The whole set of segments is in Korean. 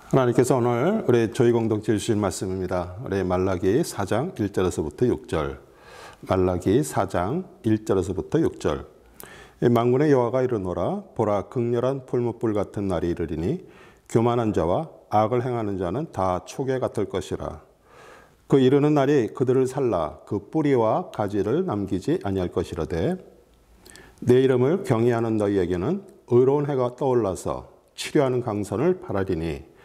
하나님께서 오늘 우리 저희 공동체 주신 말씀입니다. 우리 말라기 4장 1절에서부터 6절. 말라기 4장 1절에서부터 6절. 만군의 여호와가 이르노라. 보라, 극렬한 풀무불 같은 날이 이르리니 교만한 자와 악을 행하는 자는 다 초계 같을 것이라. 그 이르는 날이 그들을 살라 그 뿌리와 가지를 남기지 아니할 것이라되, 내 이름을 경외하는 너희에게는 의로운 해가 떠올라서 치료하는 강선을 바라리니,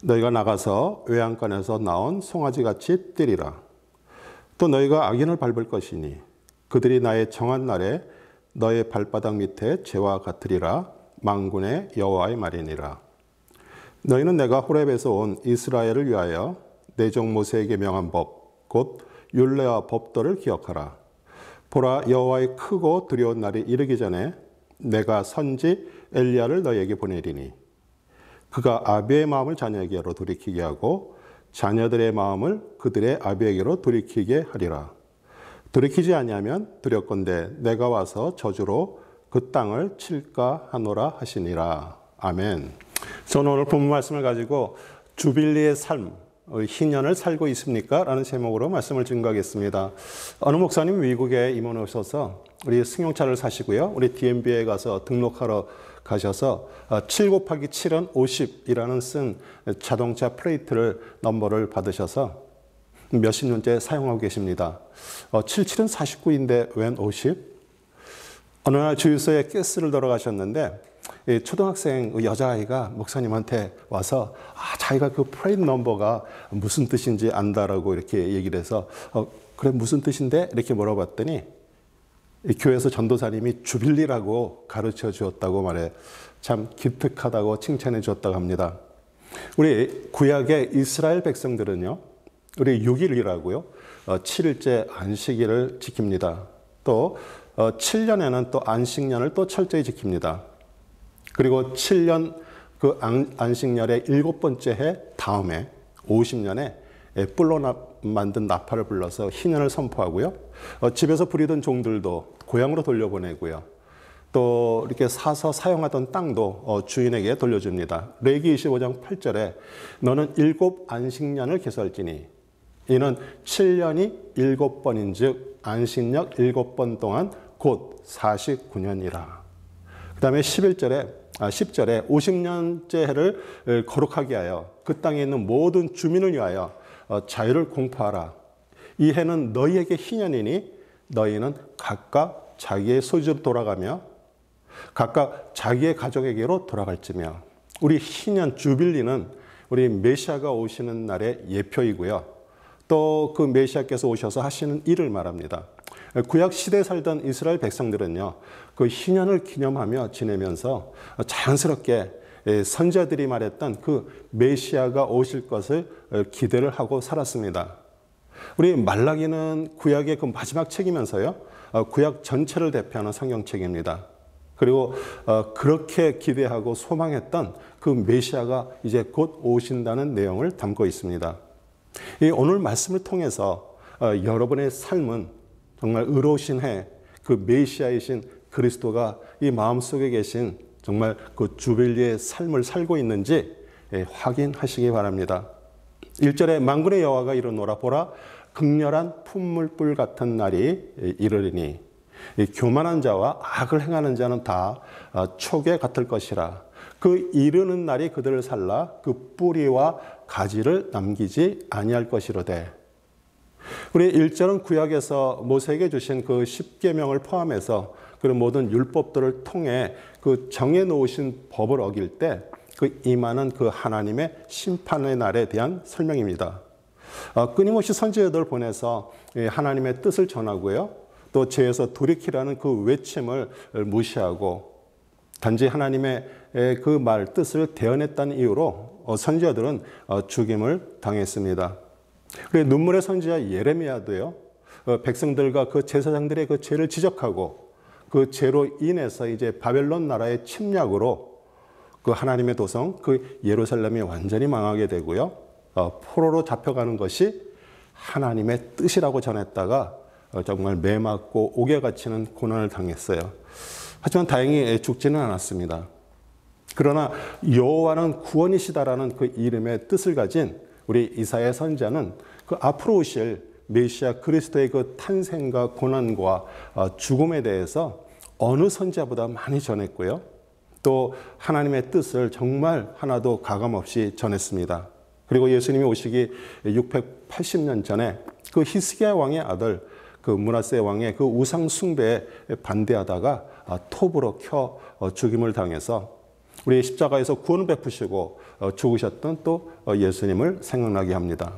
너희가 나가서 외양간에서 나온 송아지같이 뛰리라. 또 너희가 악인을 밟을 것이니 그들이 나의 정한 날에 너의 발바닥 밑에 재와 같으리라. 만군의 여호와의 말이니라. 너희는 내가 호렙에서 온 이스라엘을 위하여 내 종 모세에게 명한 법, 곧 율례와 법도를 기억하라. 보라, 여호와의 크고 두려운 날이 이르기 전에 내가 선지 엘리야를 너희에게 보내리니, 그가 아비의 마음을 자녀에게로 돌이키게 하고 자녀들의 마음을 그들의 아비에게로 돌이키게 하리라. 돌이키지 아니하면 두렵건대 내가 와서 저주로 그 땅을 칠까 하노라 하시니라. 아멘. 저는 오늘 본문 말씀을 가지고 주빌리의 삶, 희년을 살고 있습니까? 라는 제목으로 말씀을 증거하겠습니다. 어느 목사님 미국에 임원해 오셔서 우리 승용차를 사시고요. 우리 DMV에 가서 등록하러 가셔서 7 곱하기 7은 50이라는 쓴 자동차 플레이트를 넘버를 받으셔서 몇십 년째 사용하고 계십니다. 77은 49인데 웬 50? 어느 날 주유소에 가스를 넣으러 가셨는데 초등학생 여자아이가 목사님한테 와서 자기가 그 플레이트 넘버가 무슨 뜻인지 안다라고 이렇게 얘기를 해서 그래 무슨 뜻인데? 이렇게 물어봤더니 교회에서 전도사님이 주빌리라고 가르쳐 주었다고 말해 참 기특하다고 칭찬해 주었다고 합니다. 우리 구약의 이스라엘 백성들은요, 우리 6일이라고요, 7일째 안식일을 지킵니다. 또 7년에는 또 안식년을 또 철저히 지킵니다. 그리고 7년 그 안식년의 7번째 해 다음에 50년에 뿔로 만든 나팔을 불러서 희년을 선포하고요. 집에서 부리던 종들도 고향으로 돌려보내고요. 또 이렇게 사서 사용하던 땅도 주인에게 돌려줍니다. 레위기 25장 8절에 너는 7 안식년을 계수할지니 이는 7년이 7번인 즉 안식년 7번 동안 곧 49년이라. 그 다음에 10절에 50년째 해를 거룩하게 하여 그 땅에 있는 모든 주민을 위하여 자유를 공포하라. 이 해는 너희에게 희년이니 너희는 각각 자기의 소유로 돌아가며 각각 자기의 가족에게로 돌아갈지며. 우리 희년 주빌리는 우리 메시아가 오시는 날의 예표이고요. 또 그 메시아께서 오셔서 하시는 일을 말합니다. 구약 시대에 살던 이스라엘 백성들은요, 그 희년을 기념하며 지내면서 자연스럽게 선지자들이 말했던 그 메시아가 오실 것을 기대를 하고 살았습니다. 우리 말라기는 구약의 그 마지막 책이면서요, 구약 전체를 대표하는 성경책입니다. 그리고 그렇게 기대하고 소망했던 그 메시아가 이제 곧 오신다는 내용을 담고 있습니다. 오늘 말씀을 통해서 여러분의 삶은 정말 의로우신 해, 그 메시아이신 그리스도가 이 마음속에 계신 정말 그 주빌리의 삶을 살고 있는지 확인하시기 바랍니다. 1절에 만군의 여호와가 이르노라. 보라, 극렬한 풀무불 같은 날이 이르리니 교만한 자와 악을 행하는 자는 다 초계 같을 것이라. 그 이르는 날이 그들을 살라 그 뿌리와 가지를 남기지 아니할 것이로되. 우리 1절은 구약에서 모세에게 주신 그 10계명을 포함해서 그런 모든 율법들을 통해 그 정해 놓으신 법을 어길 때 그 임하는 그 하나님의 심판의 날에 대한 설명입니다. 끊임없이 선지자들을 보내서 하나님의 뜻을 전하고요. 또 죄에서 돌이키라는 그 외침을 무시하고 단지 하나님의 그 말 뜻을 대언했다는 이유로 선지자들은 죽임을 당했습니다. 그리고 눈물의 선지자 예레미야도요, 백성들과 그 제사장들의 그 죄를 지적하고 그 죄로 인해서 이제 바벨론 나라의 침략으로 그 하나님의 도성, 그 예루살렘이 완전히 망하게 되고요. 포로로 잡혀가는 것이 하나님의 뜻이라고 전했다가 정말 매맞고 옥에 갇히는 고난을 당했어요. 하지만 다행히 죽지는 않았습니다. 그러나 여호와는 구원이시다라는 그 이름의 뜻을 가진 우리 이사야 선지자는 그 앞으로 오실 메시아 그리스도의 그 탄생과 고난과 죽음에 대해서 어느 선지자보다 많이 전했고요. 또 하나님의 뜻을 정말 하나도 가감없이 전했습니다. 그리고 예수님이 오시기 680년 전에 그 히스기야 왕의 아들 그 므낫세 왕의 그 우상 숭배에 반대하다가 톱으로 켜 죽임을 당해서 우리 십자가에서 구원을 베푸시고 죽으셨던 또 예수님을 생각나게 합니다.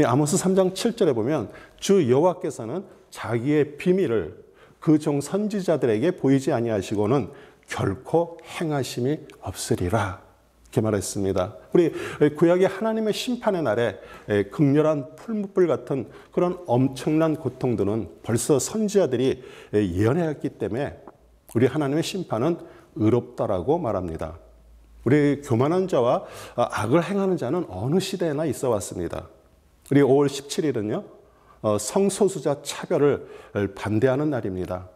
아모스 3장 7절에 보면 주 여호와께서는 자기의 비밀을 그 종 선지자들에게 보이지 아니하시고는 결코 행하심이 없으리라 이렇게 말했습니다. 우리 구약의 하나님의 심판의 날에 극렬한 풀무불 같은 그런 엄청난 고통들은 벌써 선지자들이 예언하였기 때문에 우리 하나님의 심판은 의롭다라고 말합니다. 우리 교만한 자와 악을 행하는 자는 어느 시대에나 있어 왔습니다. 우리 5월 17일은요, 성소수자 차별을 반대하는 날입니다.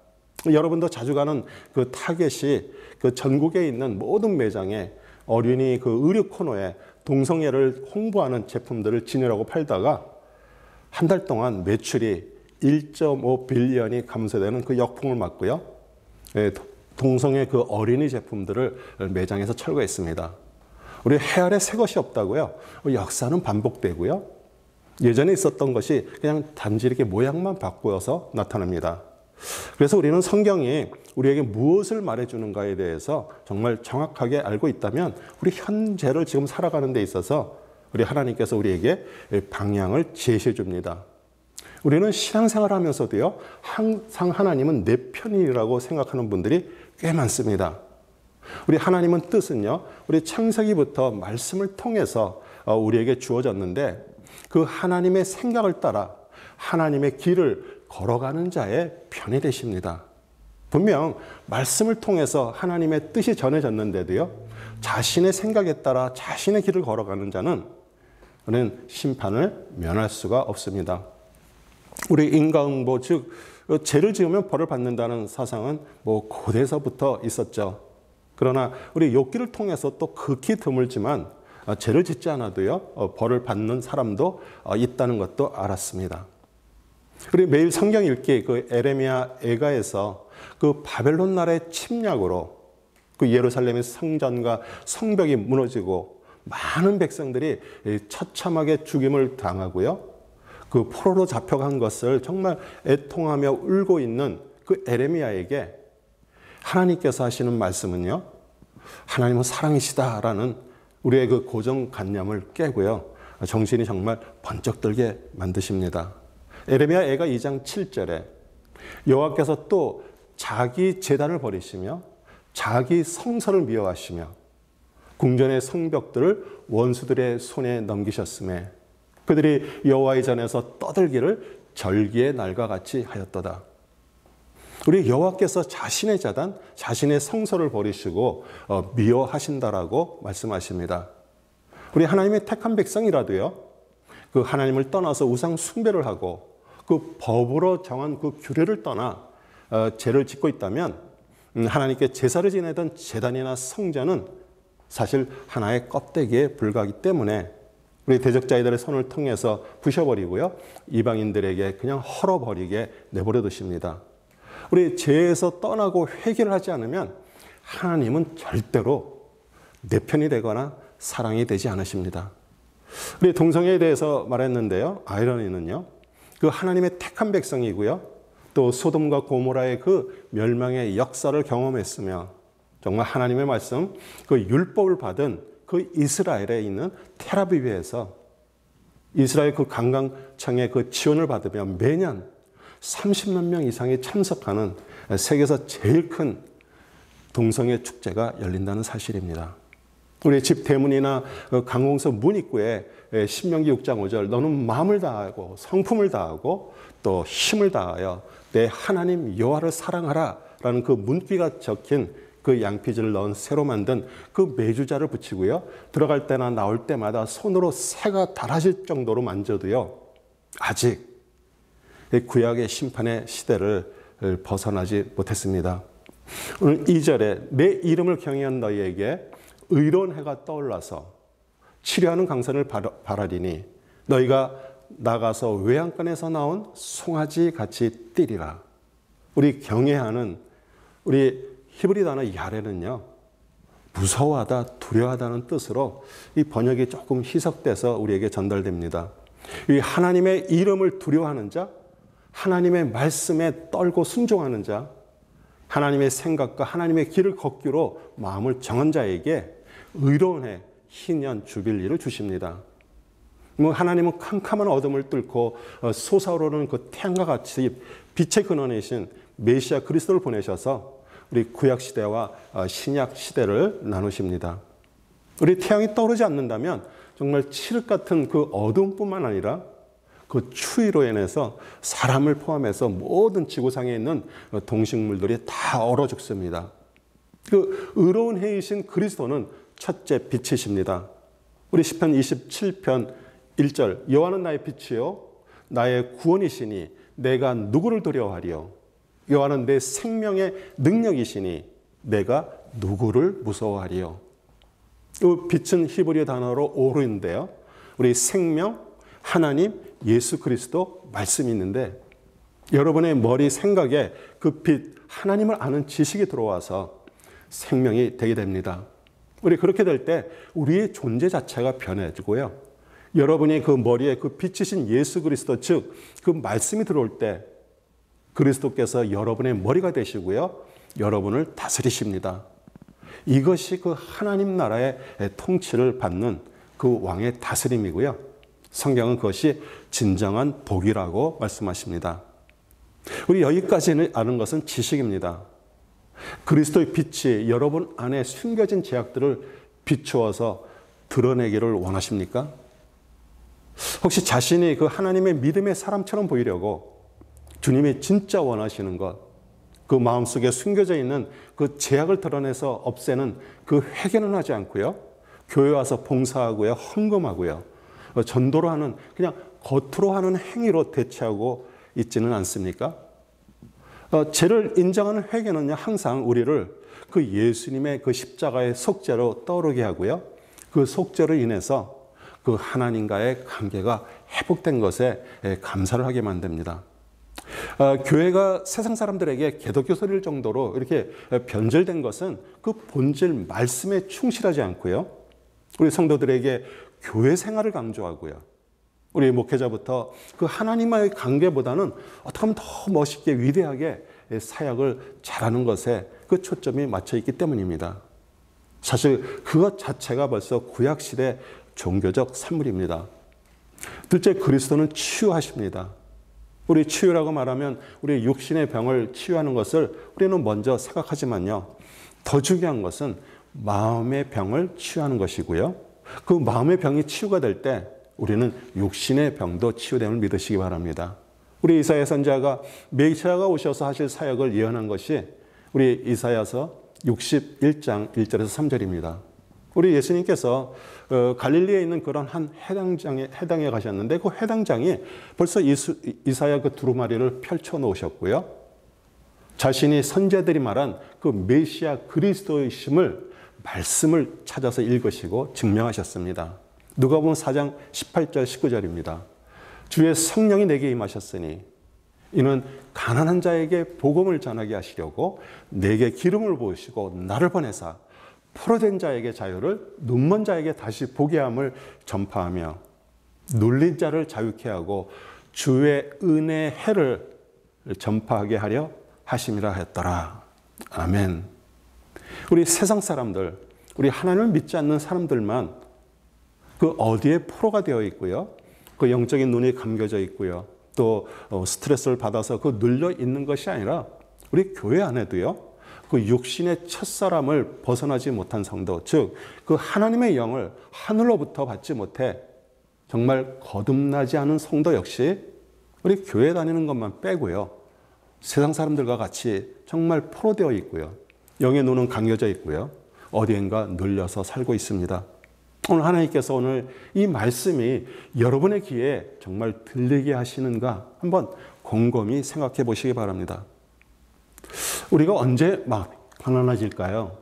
여러분도 자주 가는 그 타겟이 그 전국에 있는 모든 매장에 어린이 그 의류 코너에 동성애를 홍보하는 제품들을 진열하고 팔다가 한 달 동안 매출이 1.5 빌리언이 감소되는 그 역풍을 맞고요. 동성애 그 어린이 제품들을 매장에서 철거했습니다. 우리 해아래 새 것이 없다고요. 역사는 반복되고요. 예전에 있었던 것이 그냥 단지 이렇게 모양만 바꾸어서 나타납니다. 그래서 우리는 성경이 우리에게 무엇을 말해주는가에 대해서 정말 정확하게 알고 있다면 우리 현재를 지금 살아가는 데 있어서 우리 하나님께서 우리에게 방향을 제시해 줍니다. 우리는 신앙생활 하면서도요, 항상 하나님은 내 편이라고 생각하는 분들이 꽤 많습니다. 우리 하나님은 뜻은요, 우리 창세기부터 말씀을 통해서 우리에게 주어졌는데 그 하나님의 생각을 따라 하나님의 길을 걸어가는 자의 편이 되십니다. 분명 말씀을 통해서 하나님의 뜻이 전해졌는데도요, 자신의 생각에 따라 자신의 길을 걸어가는 자는 심판을 면할 수가 없습니다. 우리 인과응보, 즉 죄를 지으면 벌을 받는다는 사상은 고대에서부터 있었죠. 그러나 우리 욥기를 통해서 또 극히 드물지만 죄를 짓지 않아도요, 벌을 받는 사람도 있다는 것도 알았습니다. 그리고 매일 성경 읽기 그 에레미야 애가에서 그 바벨론 나라의 침략으로 그 예루살렘의 성전과 성벽이 무너지고 많은 백성들이 처참하게 죽임을 당하고요. 그 포로로 잡혀간 것을 정말 애통하며 울고 있는 그 에레미야에게 하나님께서 하시는 말씀은요, 하나님은 사랑이시다라는 우리의 그 고정관념을 깨고요, 정신이 정말 번쩍 들게 만드십니다. 에레미야 애가 2장 7절에 여호와께서 또 자기 제단을 버리시며 자기 성서를 미워하시며 궁전의 성벽들을 원수들의 손에 넘기셨음에 그들이 여호와의 전에서 떠들기를 절기의 날과 같이 하였도다. 우리 여호와께서 자신의 제단, 자신의 성서를 버리시고 미워하신다라고 말씀하십니다. 우리 하나님의 택한 백성이라도요, 그 하나님을 떠나서 우상 숭배를 하고 그 법으로 정한 그 규례를 떠나 죄를 짓고 있다면 하나님께 제사를 지내던 제단이나 성전은 사실 하나의 껍데기에 불과하기 때문에 우리 대적자들의 손을 통해서 부셔버리고요, 이방인들에게 그냥 헐어버리게 내버려 두십니다. 우리 죄에서 떠나고 회개를 하지 않으면 하나님은 절대로 내 편이 되거나 사랑이 되지 않으십니다. 우리 동성애에 대해서 말했는데요, 아이러니는요, 그 하나님의 택한 백성이고요, 또 소돔과 고모라의 그 멸망의 역사를 경험했으며 정말 하나님의 말씀, 그 율법을 받은 그 이스라엘에 있는 텔아비브에서 이스라엘 그 관광청의 그 지원을 받으며 매년 30만 명 이상이 참석하는 세계에서 제일 큰 동성애 축제가 열린다는 사실입니다. 우리 집 대문이나 강공서 문 입구에 신명기 6장 5절 너는 마음을 다하고 성품을 다하고 또 힘을 다하여 내 하나님 여호와를 사랑하라 라는 그 문구가 적힌 그 양피지를 넣은 새로 만든 그 메주자를 붙이고요, 들어갈 때나 나올 때마다 손으로 새가 달아질 정도로 만져도요, 아직 구약의 심판의 시대를 벗어나지 못했습니다. 오늘 2절에 내 이름을 경외한 너희에게 의로운 해가 떠올라서 치료하는 강선을 바라리니 너희가 나가서 외양간에서 나온 송아지 같이 뛰리라. 우리 경외하는 우리 히브리 단어 야레는요, 무서워하다, 두려워하다는 뜻으로 이 번역이 조금 희석돼서 우리에게 전달됩니다. 이 하나님의 이름을 두려워하는 자, 하나님의 말씀에 떨고 순종하는 자, 하나님의 생각과 하나님의 길을 걷기로 마음을 정한 자에게 의로운 해, 희년, 주빌리를 주십니다. 하나님은 캄캄한 어둠을 뚫고 솟아오르는 그 태양과 같이 빛의 근원이신 메시아 그리스도를 보내셔서 우리 구약 시대와 신약 시대를 나누십니다. 우리 태양이 떠오르지 않는다면 정말 칠흑 같은 그 어둠뿐만 아니라 그 추위로 인해서 사람을 포함해서 모든 지구상에 있는 동식물들이 다 얼어 죽습니다. 그 의로운 해이신 그리스도는 첫째 빛이십니다. 우리 시편 27편 1절, 여호와는 나의 빛이요 나의 구원이시니 내가 누구를 두려워하리요. 여호와는 내 생명의 능력이시니 내가 누구를 무서워하리요. 이 빛은 히브리 단어로 오르인데요, 우리 생명, 하나님, 예수 그리스도 말씀이 있는데 여러분의 머리 생각에 그 빛, 하나님을 아는 지식이 들어와서 생명이 되게 됩니다. 우리 그렇게 될 때 우리의 존재 자체가 변해지고요. 여러분이 그 머리에 그 빛이신 예수 그리스도, 즉 그 말씀이 들어올 때 그리스도께서 여러분의 머리가 되시고요. 여러분을 다스리십니다. 이것이 그 하나님 나라의 통치를 받는 그 왕의 다스림이고요. 성경은 그것이 진정한 복이라고 말씀하십니다. 우리 여기까지는 아는 것은 지식입니다. 그리스도의 빛이 여러분 안에 숨겨진 죄악들을 비추어서 드러내기를 원하십니까? 혹시 자신이 그 하나님의 믿음의 사람처럼 보이려고 주님이 진짜 원하시는 것, 그 마음속에 숨겨져 있는 그 죄악을 드러내서 없애는 그 회개는 하지 않고요. 교회 와서 봉사하고요. 헌금하고요. 전도로 하는 그냥 겉으로 하는 행위로 대체하고 있지는 않습니까? 죄를 인정하는 회개는요, 항상 우리를 그 예수님의 그 십자가의 속죄로 떠오르게 하고요. 그 속죄로 인해서 그 하나님과의 관계가 회복된 것에 감사를 하게 만듭니다. 교회가 세상 사람들에게 개독교 소리일 정도로 이렇게 변절된 것은 그 본질 말씀에 충실하지 않고요. 우리 성도들에게 교회 생활을 강조하고요. 우리 목회자부터 그 하나님과의 관계보다는 어떻게 하면 더 멋있게 위대하게 사역을 잘하는 것에 그 초점이 맞춰 있기 때문입니다. 사실 그것 자체가 벌써 구약시대 종교적 산물입니다. 둘째, 그리스도는 치유하십니다. 우리 치유라고 말하면 우리 육신의 병을 치유하는 것을 우리는 먼저 생각하지만요. 더 중요한 것은 마음의 병을 치유하는 것이고요. 그 마음의 병이 치유가 될 때 우리는 육신의 병도 치유됨을 믿으시기 바랍니다. 우리 이사야 선지자가 메시아가 오셔서 하실 사역을 예언한 것이 우리 이사야서 61장 1절에서 3절입니다. 우리 예수님께서 갈릴리에 있는 그런 한 해당에 가셨는데 그 해당장이 벌써 이사야 그 두루마리를 펼쳐 놓으셨고요. 자신이 선지자들이 말한 그 메시아 그리스도이심을 말씀을 찾아서 읽으시고 증명하셨습니다. 누가복음 4장 18절 19절입니다. 주의 성령이 내게 임하셨으니 이는 가난한 자에게 복음을 전하게 하시려고 내게 기름을 부으시고 나를 보내사 포로된 자에게 자유를, 눈먼 자에게 다시 보게 함을 전파하며 눌린 자를 자유케 하고 주의 은혜의 해를 전파하게 하려 하심이라 했더라. 아멘. 우리 세상 사람들, 우리 하나님을 믿지 않는 사람들만 그 어디에 포로가 되어 있고요. 그 영적인 눈이 감겨져 있고요. 또 스트레스를 받아서 그 눌려 있는 것이 아니라 우리 교회 안에도요. 그 육신의 첫사람을 벗어나지 못한 성도, 즉 그 하나님의 영을 하늘로부터 받지 못해 정말 거듭나지 않은 성도 역시 우리 교회 다니는 것만 빼고요. 세상 사람들과 같이 정말 포로되어 있고요. 영의 눈은 감겨져 있고요. 어디엔가 눌려서 살고 있습니다. 오늘 하나님께서 오늘 이 말씀이 여러분의 귀에 정말 들리게 하시는가 한번 곰곰이 생각해 보시기 바랍니다. 우리가 언제 막 가난해질까요?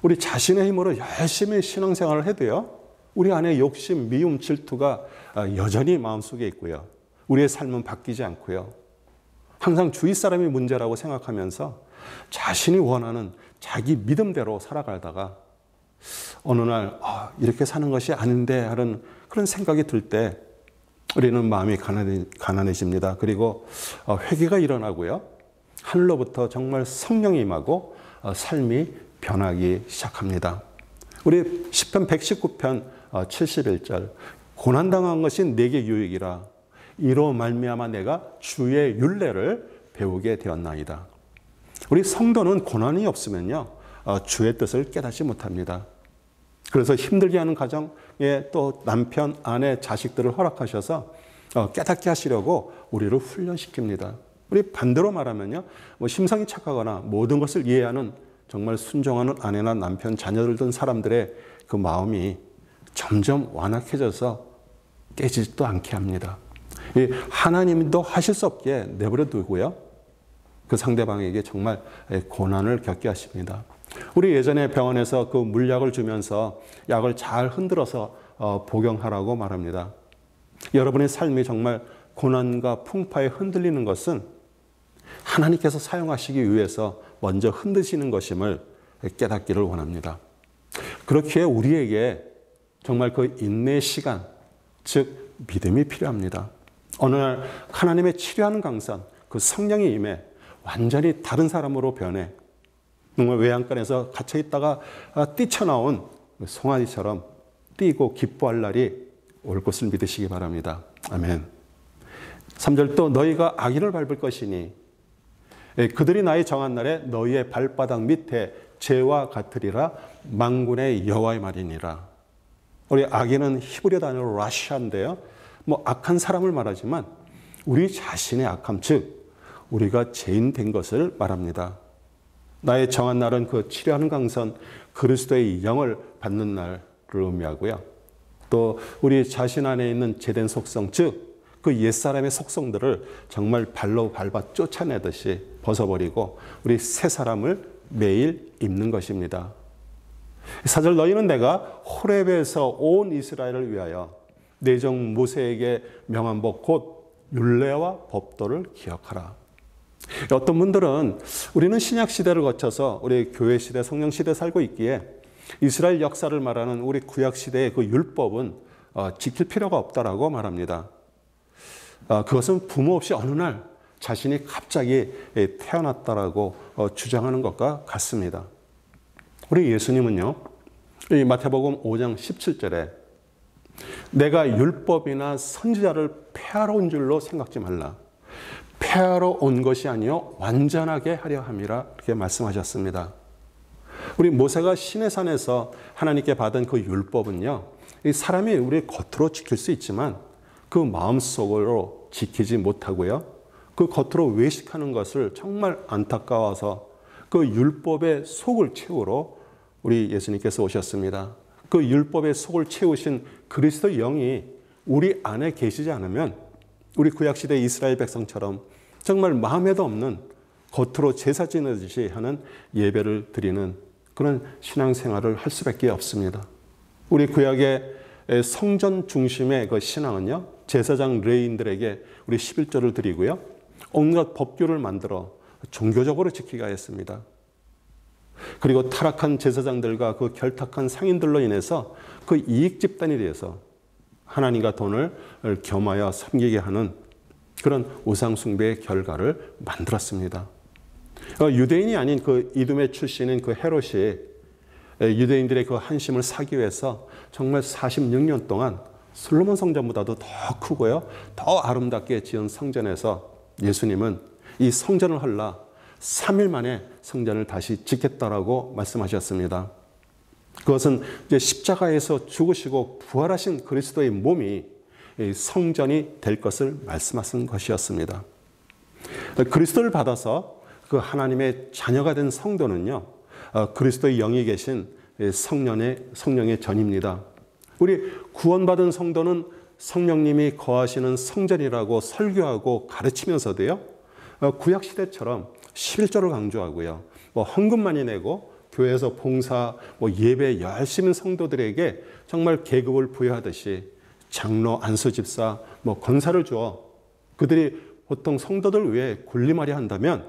우리 자신의 힘으로 열심히 신앙생활을 해도요, 우리 안에 욕심, 미움, 질투가 여전히 마음속에 있고요. 우리의 삶은 바뀌지 않고요. 항상 주위 사람이 문제라고 생각하면서 자신이 원하는 자기 믿음대로 살아가다가 어느 날 이렇게 사는 것이 아닌데 하는 그런 생각이 들 때 우리는 마음이 가난해집니다. 그리고 회개가 일어나고요. 하늘로부터 정말 성령이 임하고 삶이 변하기 시작합니다. 우리 시편 119편 71절 고난당한 것이 내게 유익이라 이로 말미암아 내가 주의 율례를 배우게 되었나이다. 우리 성도는 고난이 없으면요, 주의 뜻을 깨닫지 못합니다. 그래서 힘들게 하는 가정에 또 남편, 아내, 자식들을 허락하셔서 깨닫게 하시려고 우리를 훈련시킵니다. 우리 반대로 말하면요, 심성이 착하거나 모든 것을 이해하는 정말 순종하는 아내나 남편, 자녀들 등 사람들의 그 마음이 점점 완악해져서 깨지지도 않게 합니다. 하나님도 하실 수 없게 내버려 두고요, 그 상대방에게 정말 고난을 겪게 하십니다. 우리 예전에 병원에서 그 물약을 주면서 약을 잘 흔들어서 복용하라고 말합니다. 여러분의 삶이 정말 고난과 풍파에 흔들리는 것은 하나님께서 사용하시기 위해서 먼저 흔드시는 것임을 깨닫기를 원합니다. 그렇기에 우리에게 정말 그 인내의 시간, 즉 믿음이 필요합니다. 어느 날 하나님의 치료하는 강선, 그 성령이 임해 완전히 다른 사람으로 변해 정말 외양간에서 갇혀 있다가 뛰쳐나온 송아지처럼 뛰고 기뻐할 날이 올 것을 믿으시기 바랍니다. 아멘. 3절 또 너희가 악인을 밟을 것이니 그들이 나의 정한 날에 너희의 발바닥 밑에 재와 같으리라 만군의 여호와의 말이니라. 우리 악인은 히브리 단어로 라시아인데요, 악한 사람을 말하지만 우리 자신의 악함, 즉 우리가 죄인 된 것을 말합니다. 나의 정한 날은 그 치료하는 강선 그리스도의 영을 받는 날을 의미하고요. 또 우리 자신 안에 있는 죄된 속성, 즉 그 옛사람의 속성들을 정말 발로 밟아 쫓아내듯이 벗어버리고 우리 새 사람을 매일 입는 것입니다. 4절 너희는 내가 호렙에서 온 이스라엘을 위하여 내 종 모세에게 명한 법 곧 율례와 법도를 기억하라. 어떤 분들은 우리는 신약 시대를 거쳐서 우리 교회 시대, 성령 시대 살고 있기에 이스라엘 역사를 말하는 우리 구약 시대의 그 율법은 지킬 필요가 없다라고 말합니다. 그것은 부모 없이 어느 날 자신이 갑자기 태어났다라고 주장하는 것과 같습니다. 우리 예수님은요, 이 마태복음 5장 17절에 내가 율법이나 선지자를 폐하러 온 줄로 생각지 말라. 폐하러 온 것이 아니요 완전하게 하려 함이라 이렇게 말씀하셨습니다. 우리 모세가 시내산에서 하나님께 받은 그 율법은요, 이 사람이 우리 겉으로 지킬 수 있지만 그 마음속으로 지키지 못하고요, 그 겉으로 외식하는 것을 정말 안타까워서 그 율법의 속을 채우러 우리 예수님께서 오셨습니다. 그 율법의 속을 채우신 그리스도의 영이 우리 안에 계시지 않으면 우리 구약시대 이스라엘 백성처럼 정말 마음에도 없는 겉으로 제사 지내듯이 하는 예배를 드리는 그런 신앙생활을 할 수밖에 없습니다. 우리 구약의 성전 중심의 그 신앙은요, 제사장 레위인들에게 우리 11조를 드리고요, 온갖 법규를 만들어 종교적으로 지키게 했습니다. 그리고 타락한 제사장들과 그 결탁한 상인들로 인해서 그 이익 집단이 되어서 하나님과 돈을 겸하여 섬기게 하는 그런 우상 숭배의 결과를 만들었습니다. 유대인이 아닌 그 이두메 출신인 그 헤롯이 유대인들의 그 한심을 사기 위해서 정말 46년 동안 솔로몬 성전보다도 더 크고요, 더 아름답게 지은 성전에서 예수님은 이 성전을 헐라 3일 만에 성전을 다시 짓겠다라고 말씀하셨습니다. 그것은 이제 십자가에서 죽으시고 부활하신 그리스도의 몸이 성전이 될 것을 말씀하신 것이었습니다. 그리스도를 받아서 그 하나님의 자녀가 된 성도는요, 그리스도의 영이 계신 성령의 전입니다. 우리 구원받은 성도는 성령님이 거하시는 성전이라고 설교하고 가르치면서도요, 구약시대처럼 11조를 강조하고요, 헌금 많이 내고 교회에서 봉사, 예배 열심히 성도들에게 정말 계급을 부여하듯이 장로, 안수집사, 권사를 주어 그들이 보통 성도들 위해 군림하려 한다면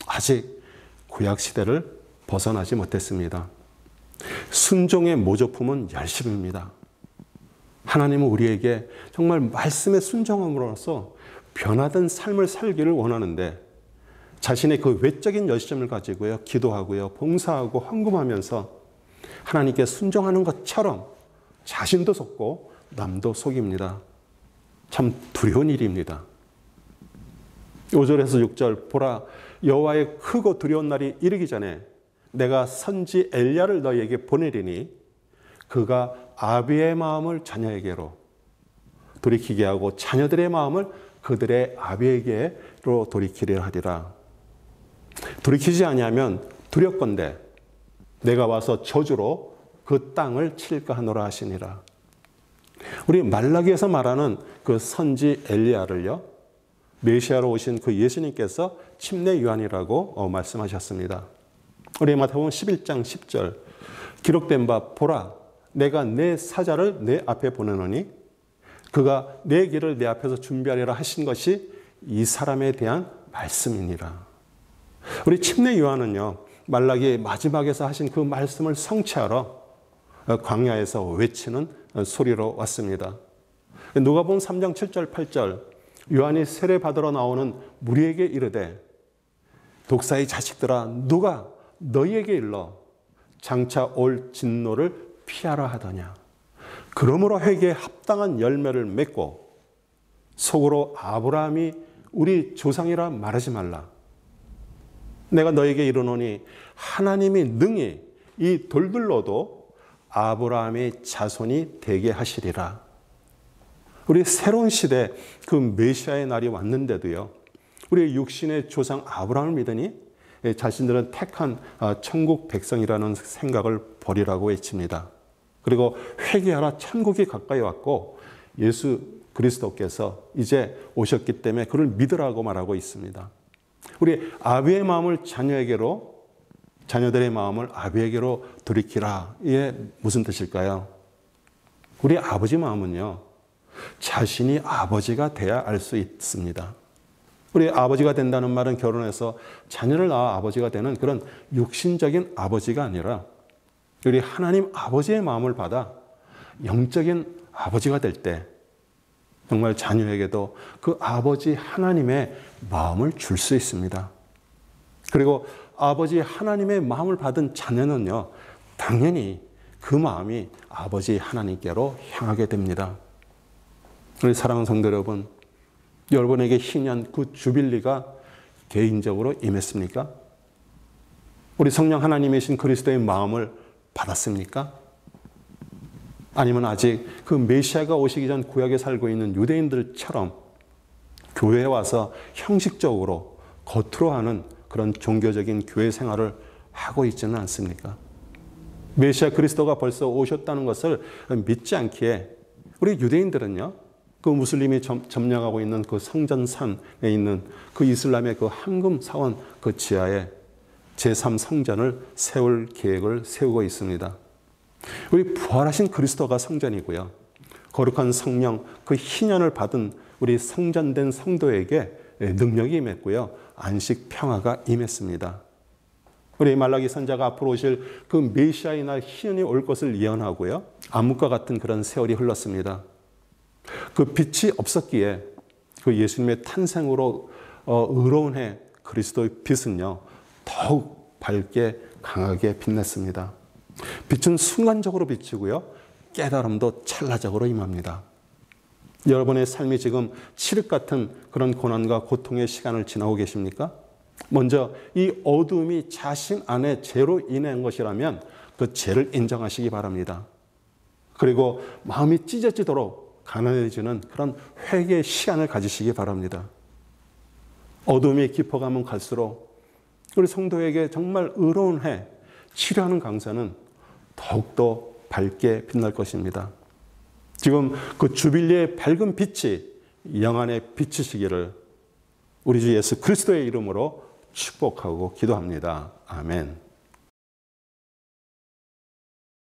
아직 구약 시대를 벗어나지 못했습니다. 순종의 모조품은 열심입니다. 하나님은 우리에게 정말 말씀에 순종함으로써 변화된 삶을 살기를 원하는데 자신의 그 외적인 열심을 가지고요, 기도하고요, 봉사하고 헌금하면서 하나님께 순종하는 것처럼 자신도 속고 남도 속입니다. 참 두려운 일입니다. 5절에서 6절 보라 여호와의 크고 두려운 날이 이르기 전에 내가 선지 엘리야를 너희에게 보내리니 그가 아비의 마음을 자녀에게로 돌이키게 하고 자녀들의 마음을 그들의 아비에게로 돌이키려 하리라. 돌이키지 아니하면 두렵건대 내가 와서 저주로 그 땅을 칠까 하노라 하시니라. 우리 말라기에서 말하는 그 선지 엘리야를요, 메시아로 오신 그 예수님께서 침례 요한이라고 말씀하셨습니다. 우리 마태복음 11장 10절 기록된 바 보라 내가 내 사자를 내 앞에 보내노니 그가 내 길을 내 앞에서 준비하리라 하신 것이 이 사람에 대한 말씀이니라. 우리 침례 요한은요, 말라기 마지막에서 하신 그 말씀을 성취하러 광야에서 외치는 소리로 왔습니다. 누가복음 3장 7절 8절 요한이 세례 받으러 나오는 무리에게 이르되 독사의 자식들아 누가 너희에게 일러 장차 올 진노를 피하라 하더냐. 그러므로 회개에 합당한 열매를 맺고 속으로 아브라함이 우리 조상이라 말하지 말라. 내가 너에게 이르노니 하나님이 능히 이 돌들로도 아브라함의 자손이 되게 하시리라. 우리 새로운 시대 그 메시아의 날이 왔는데도요, 우리 육신의 조상 아브라함을 믿으니 자신들은 택한 천국 백성이라는 생각을 버리라고 외칩니다. 그리고 회개하라, 천국이 가까이 왔고 예수 그리스도께서 이제 오셨기 때문에 그를 믿으라고 말하고 있습니다. 우리 아비의 마음을 자녀에게로, 자녀들의 마음을 아비에게로 돌이키라. 이게 무슨 뜻일까요? 우리 아버지 마음은요, 자신이 아버지가 돼야 알 수 있습니다. 우리 아버지가 된다는 말은 결혼해서 자녀를 낳아 아버지가 되는 그런 육신적인 아버지가 아니라 우리 하나님 아버지의 마음을 받아 영적인 아버지가 될 때 정말 자녀에게도 그 아버지 하나님의 마음을 줄 수 있습니다. 그리고 아버지 하나님의 마음을 받은 자녀는요, 당연히 그 마음이 아버지 하나님께로 향하게 됩니다. 우리 사랑하는 성도 여러분, 여러분에게 희년 그 주빌리가 개인적으로 임했습니까? 우리 성령 하나님이신 그리스도의 마음을 받았습니까? 아니면 아직 그 메시아가 오시기 전 구약에 살고 있는 유대인들처럼 교회에 와서 형식적으로 겉으로 하는 그런 종교적인 교회 생활을 하고 있지는 않습니까? 메시아 그리스도가 벌써 오셨다는 것을 믿지 않기에 우리 유대인들은요, 그 무슬림이 점령하고 있는 그 성전산에 있는 그 이슬람의 그 황금 사원 그 지하에 제3성전을 세울 계획을 세우고 있습니다. 우리 부활하신 그리스도가 성전이고요. 거룩한 성령 그 희년을 받은 우리 성전된 성도에게 능력이 임했고요. 안식 평화가 임했습니다. 우리 말라기 선자가 앞으로 오실 그 메시아의 날 희년이 올 것을 예언하고요. 암흑과 같은 그런 세월이 흘렀습니다. 그 빛이 없었기에 그 예수님의 탄생으로 의로운 해 그리스도의 빛은요, 더욱 밝게 강하게 빛났습니다. 빛은 순간적으로 비치고요, 깨달음도 찰나적으로 임합니다. 여러분의 삶이 지금 칠흑 같은 그런 고난과 고통의 시간을 지나고 계십니까? 먼저 이 어두움이 자신 안에 죄로 인한 것이라면 그 죄를 인정하시기 바랍니다. 그리고 마음이 찢어지도록 가난해지는 그런 회개의 시간을 가지시기 바랍니다. 어둠이 깊어가면 갈수록 우리 성도에게 정말 의로운 해, 치료하는 강사는 더욱더 밝게 빛날 것입니다. 지금 그 주빌리의 밝은 빛이 영안에 비치시기를 우리 주 예수 그리스도의 이름으로 축복하고 기도합니다. 아멘.